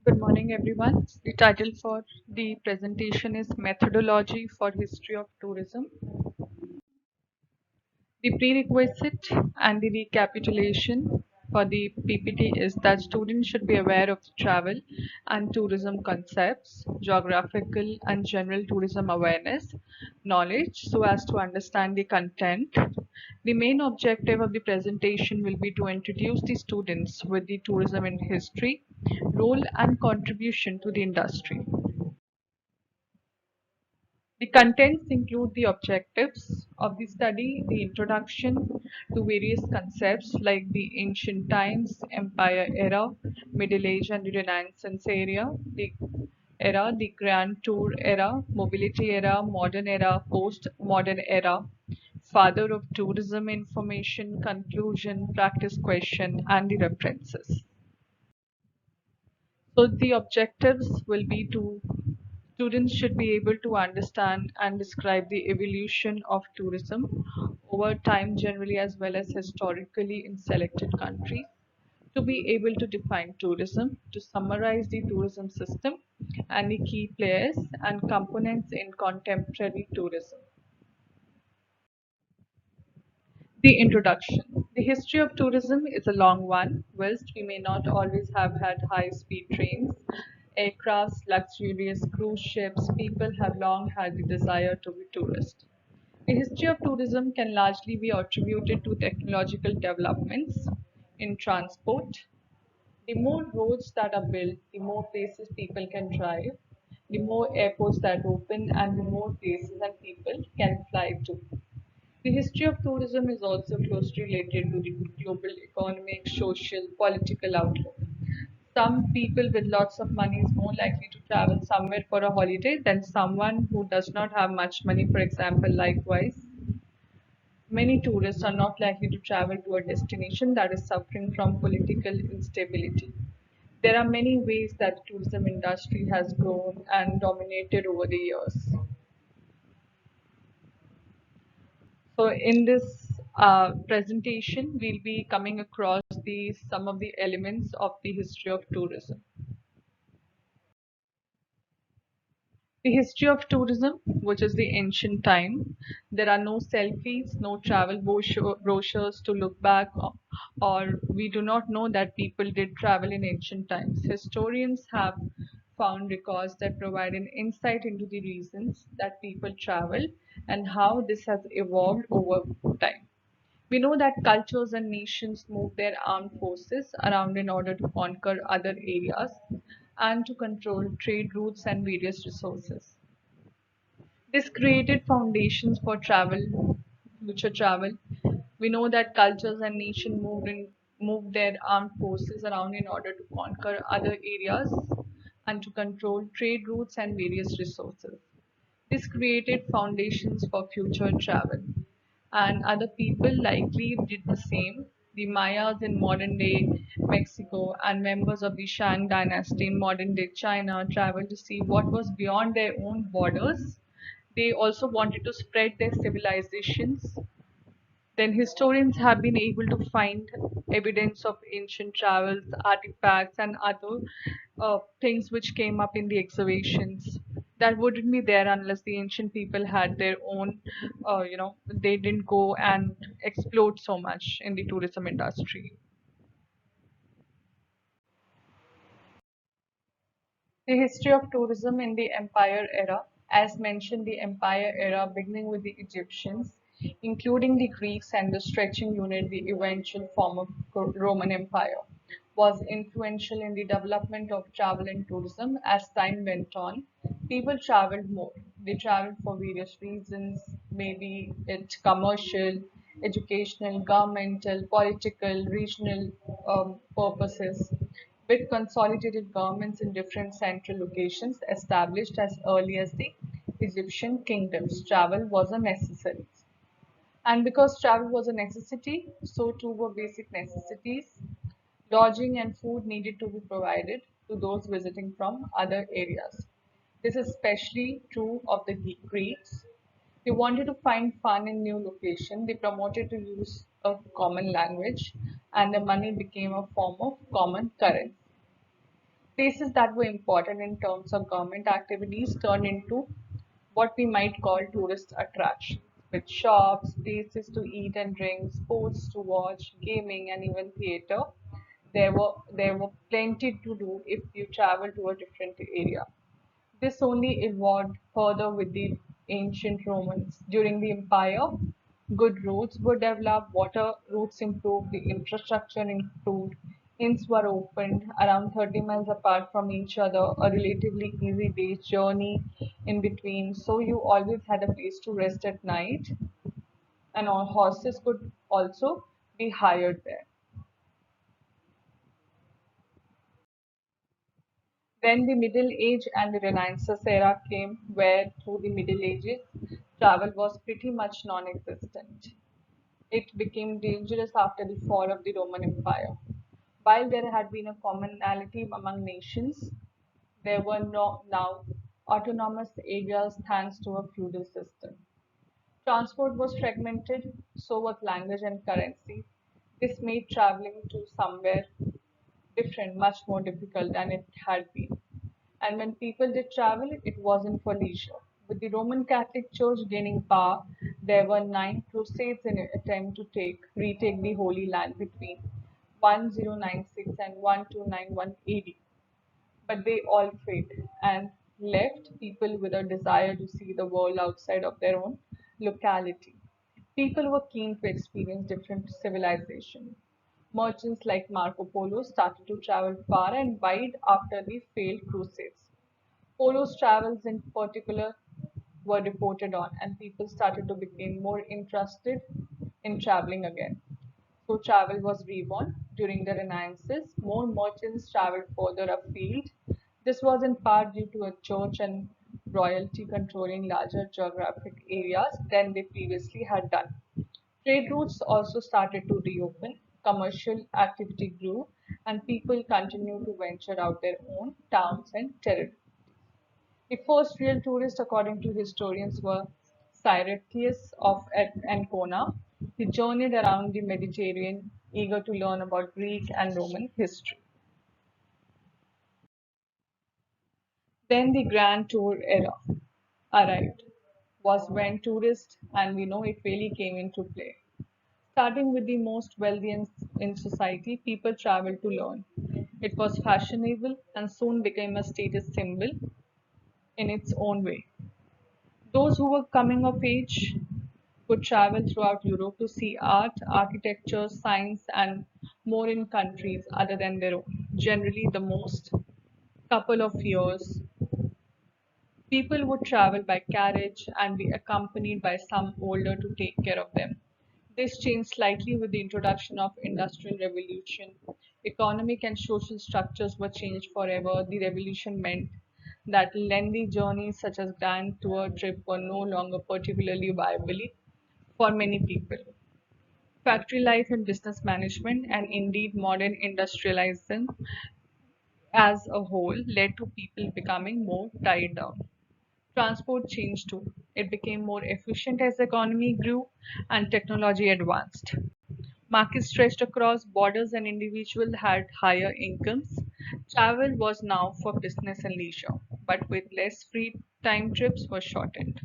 Good morning, everyone. The title for the presentation is Methodology for History of Tourism. The prerequisite and the recapitulation for the PPT is that students should be aware of the travel and tourism concepts, geographical and general tourism awareness, knowledge so as to understand the content. The main objective of the presentation will be to introduce the students with the tourism in history, role and contribution to the industry. The contents include the objectives of the study, the introduction to various concepts like the ancient times, empire era, middle age and the renaissance era, the grand tour era, mobility era, modern era, post-modern era, father of tourism information, conclusion, practice question and the references. So the objectives will be to students should be able to understand and describe the evolution of tourism over time generally as well as historically in selected countries, to be able to define tourism, to summarize the tourism system and the key players and components in contemporary tourism. The introduction. The history of tourism is a long one. Whilst we may not always have had high speed trains, aircrafts, luxurious cruise ships, people have long had the desire to be tourists. The history of tourism can largely be attributed to technological developments in transport. The more roads that are built, the more places people can drive, the more airports that open, and the more places and people can fly to. The history of tourism is also closely related to the global economic, social, political outlook. Some people with lots of money is more likely to travel somewhere for a holiday than someone who does not have much money, for example. Likewise, many tourists are not likely to travel to a destination that is suffering from political instability. There are many ways that the tourism industry has grown and dominated over the years. So in this presentation, we'll be coming across some of the elements of the history of tourism. The history of tourism, which is the ancient time, there are no selfies, no travel brochures to look back, or we do not know that people did travel in ancient times. Historians have found records that provide an insight into the reasons that people travel and how this has evolved over time. We know that cultures and nations move their armed forces around in order to conquer other areas and to control trade routes and various resources. This created foundations for future travel. We know that cultures and nations moved their armed forces around in order to conquer other areas and to control trade routes and various resources. This created foundations for future travel, and other people likely did the same. The Mayas in modern day Mexico and members of the Shang dynasty in modern day China traveled to see what was beyond their own borders. They also wanted to spread their civilizations. Then historians have been able to find evidence of ancient travels, artifacts, and other things which came up in the excavations that wouldn't be there unless the ancient people had their own, they didn't go and explode so much in the tourism industry. The history of tourism in the Empire era, as mentioned, the Empire era beginning with the Egyptians, including the Greeks and the stretching unit, the eventual form of Roman Empire, was influential in the development of travel and tourism. As time went on, people traveled more. They traveled for various reasons, maybe it commercial, educational, governmental, political, regional purposes. With consolidated governments in different central locations established as early as the Egyptian kingdoms, travel was a necessity. And because travel was a necessity, so too were basic necessities. Lodging and food needed to be provided to those visiting from other areas. This is especially true of the Greeks. They wanted to find fun in new location. They promoted to use a common language, and the money became a form of common currency. Places that were important in terms of government activities turned into what we might call tourist attractions, with shops, places to eat and drink, sports to watch, gaming, and even theatre. There were plenty to do if you travel to a different area. This only evolved further with the ancient Romans. During the empire, good roads were developed, water routes improved, the infrastructure improved, inns were opened around 30 miles apart from each other, a relatively easy day's journey in between. So you always had a place to rest at night, and all horses could also be hired there. Then the Middle Age and the Renaissance era came, where through the Middle Ages, travel was pretty much non existent. It became dangerous after the fall of the Roman Empire. While there had been a commonality among nations, there were now autonomous areas thanks to a feudal system. Transport was fragmented, so was language and currency. This made traveling to somewhere different much more difficult than it had been. And when people did travel, it wasn't for leisure. With the Roman Catholic Church gaining power, there were nine crusades in an attempt to retake the Holy Land between 1096 and 1291 AD. But they all failed and left people with a desire to see the world outside of their own locality. People were keen to experience different civilizations. Merchants like Marco Polo started to travel far and wide after the failed crusades. Polo's travels in particular were reported on, and people started to become more interested in traveling again. So travel was reborn during the Renaissance. More merchants traveled further afield. This was in part due to a church and royalty controlling larger geographic areas than they previously had done. Trade routes also started to reopen, commercial activity grew, and people continued to venture out their own towns and territories. The first real tourists, according to historians, were Syracuse of Ancona. He journeyed around the Mediterranean, eager to learn about Greek and Roman history. Then the Grand Tour era arrived, was when tourists, and we know it really came into play. Starting with the most wealthy in society, people traveled to learn. It was fashionable and soon became a status symbol in its own way. Those who were coming of age could travel throughout Europe to see art, architecture, science, and more in countries other than their own. Generally, the most couple of years, people would travel by carriage and be accompanied by some older to take care of them. This changed slightly with the introduction of industrial revolution. Economic and social structures were changed forever. The revolution meant that lengthy journeys such as grand tour trip were no longer particularly viable for many people. Factory life and business management, and indeed modern industrialism as a whole, led to people becoming more tied down. Transport changed too. It became more efficient as the economy grew and technology advanced. Markets stretched across borders and individuals had higher incomes. Travel was now for business and leisure, but with less free time trips were shortened.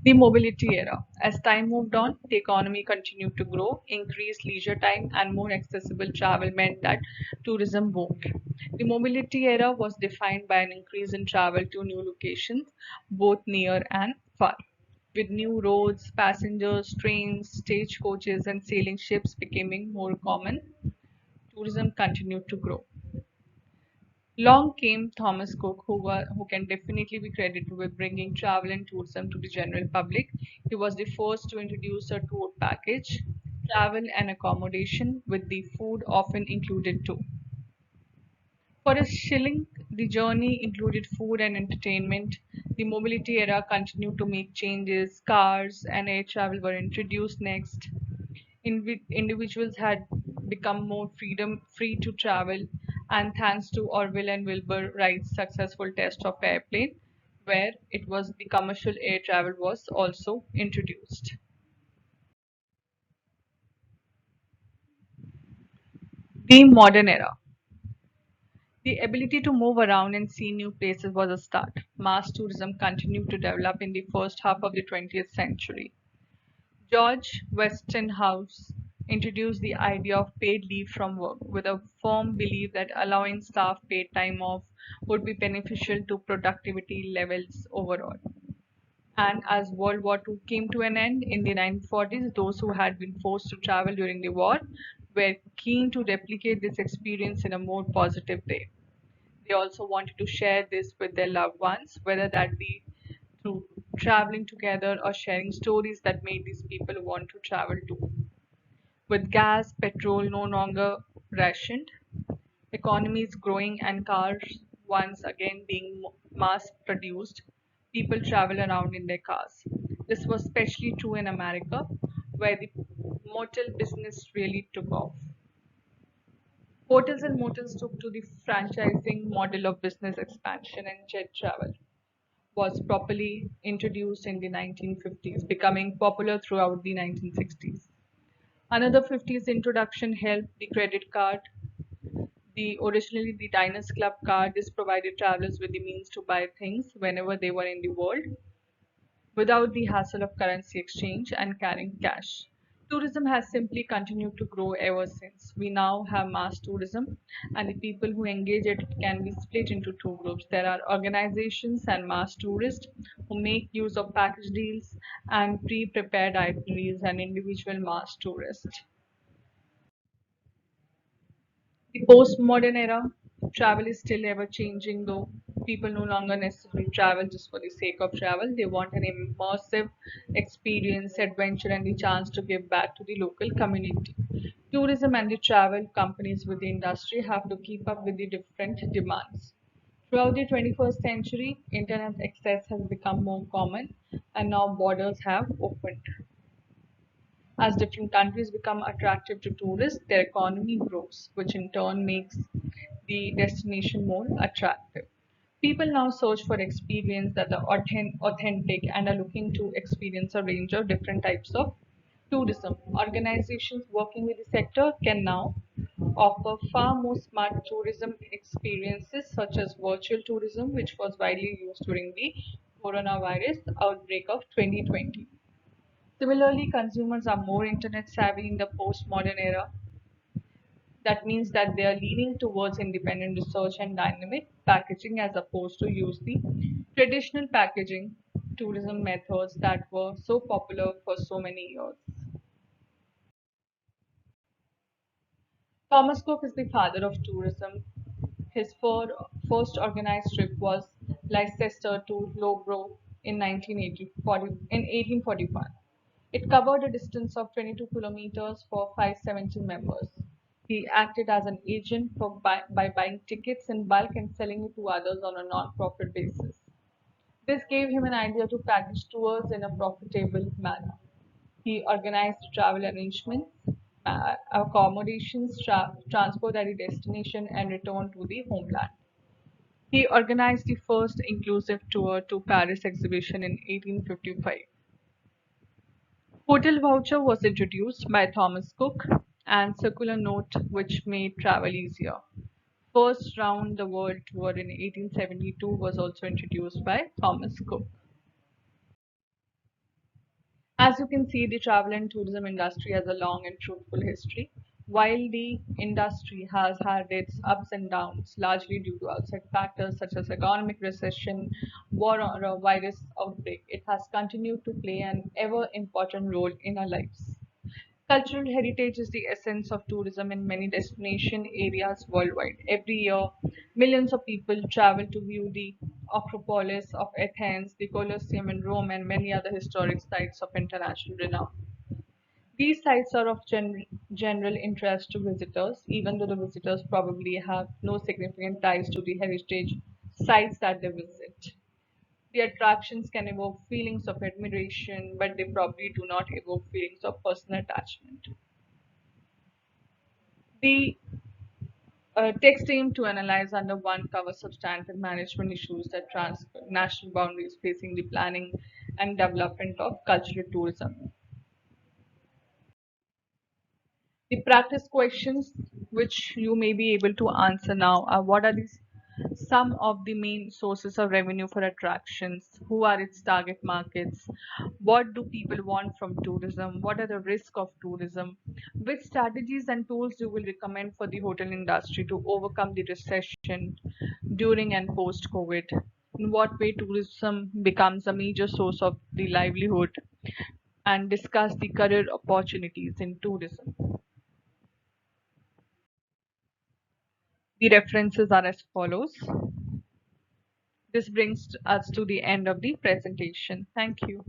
The mobility era. As time moved on, the economy continued to grow, increased leisure time, and more accessible travel meant that tourism boomed. The mobility era was defined by an increase in travel to new locations, both near and far. With new roads, passengers, trains, stagecoaches, and sailing ships becoming more common, tourism continued to grow. Long came Thomas Cook, who can definitely be credited with bringing travel and tourism to the general public. He was the first to introduce a tour package, travel and accommodation, with the food often included too. For a shilling, the journey included food and entertainment. The mobility era continued to make changes. Cars and air travel were introduced next. Individuals had become more free to travel, and thanks to Orville and Wilbur Wright's successful test of airplane, where it was the commercial air travel was also introduced. The modern era. The ability to move around and see new places was a start. Mass tourism continued to develop in the first half of the 20th century. George Westinghouse introduced the idea of paid leave from work with a firm belief that allowing staff paid time off would be beneficial to productivity levels overall. And as World War II came to an end in the 1940s, those who had been forced to travel during the war were keen to replicate this experience in a more positive way. They also wanted to share this with their loved ones, whether that be through traveling together or sharing stories that made these people want to travel too. With gas, petrol no longer rationed, economies growing, and cars once again being mass produced, people travel around in their cars. This was especially true in America, where the motel business really took off. Hotels and motels took to the franchising model of business expansion, and jet travel was properly introduced in the 1950s, becoming popular throughout the 1960s. Another 50s introduction helped the credit card. The originally the Diners Club card. This provided travelers with the means to buy things whenever they were in the world without the hassle of currency exchange and carrying cash. Tourism has simply continued to grow ever since. We now have mass tourism, and the people who engage it can be split into two groups. There are organizations and mass tourists who make use of package deals and pre prepared itineraries, and individual mass tourists. The postmodern era, travel is still ever changing, though people no longer necessarily travel just for the sake of travel. They want an immersive experience, adventure, and the chance to give back to the local community. Tourism and the travel companies with the industry have to keep up with the different demands. Throughout the 21st century, internet access has become more common, and now borders have opened. As different countries become attractive to tourists, their economy grows, which in turn makes the destination more attractive. People now search for experiences that are authentic and are looking to experience a range of different types of tourism. Organizations working with the sector can now offer far more smart tourism experiences, such as virtual tourism, which was widely used during the coronavirus outbreak of 2020. Similarly, consumers are more internet savvy in the postmodern era. That means that they are leaning towards independent research and dynamic packaging as opposed to use the traditional packaging tourism methods that were so popular for so many years. Thomas Cook is the father of tourism. His first organized trip was Leicester to Loughborough in 1841. It covered a distance of 22 kilometers for 570 members. He acted as an agent by buying tickets in bulk and selling it to others on a non-profit basis. This gave him an idea to package tours in a profitable manner. He organized travel arrangements, accommodations, transport at the destination, and return to the homeland. He organized the first inclusive tour to Paris exhibition in 1855. Hotel voucher was introduced by Thomas Cook and circular note which made travel easier. First round the world tour in 1872 was also introduced by Thomas Cook. As you can see, the travel and tourism industry has a long and fruitful history. While the industry has had its ups and downs, largely due to outside factors such as economic recession, war, or a virus outbreak, it has continued to play an ever important role in our lives. Cultural heritage is the essence of tourism in many destination areas worldwide. Every year, millions of people travel to view the Acropolis of Athens, the Colosseum in Rome, and many other historic sites of international renown. These sites are of general interest to visitors, even though the visitors probably have no significant ties to the heritage sites that they visit. The attractions can evoke feelings of admiration, but they probably do not evoke feelings of personal attachment. The text aimed to analyze under one cover substantive management issues that national boundaries facing the planning and development of cultural tourism. The practice questions. which you may be able to answer now, are what are these some of the main sources of revenue for attractions? Who are its target markets? What do people want from tourism? What are the risks of tourism? Which strategies and tools you will recommend for the hotel industry to overcome the recession during and post COVID? In what way tourism becomes a major source of the livelihood? And discuss the career opportunities in tourism. The references are as follows. This brings us to the end of the presentation. Thank you.